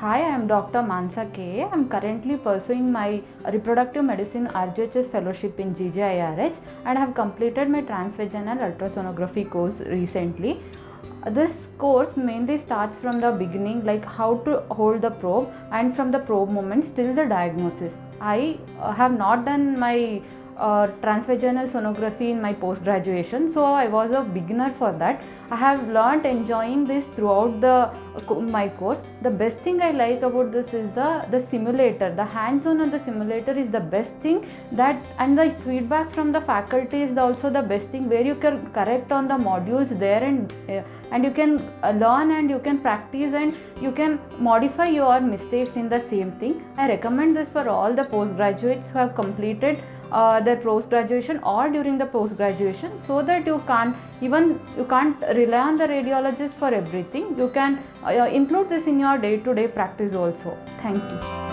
Hi, I am Dr. Mansa K. I am currently pursuing my reproductive medicine RGHS fellowship in GGIRH and have completed my transvaginal ultrasonography course recently. This course mainly starts from the beginning, like how to hold the probe, and from the probe moments till the diagnosis. I have not done my transvaginal sonography in my post graduation, so I was a beginner for that. I have learnt enjoying this throughout my course. The best thing I like about this is the simulator. The hands-on on the simulator is the best thing, and the feedback from the faculty is also the best thing, where you can correct on the modules there, and you can learn and you can practice and you can modify your mistakes in the same thing. I recommend this for all the postgraduates who have completed their post graduation or during the post graduation, so that you can't rely on the radiologist for everything. You can include this in your day-to-day practice also. Thank you.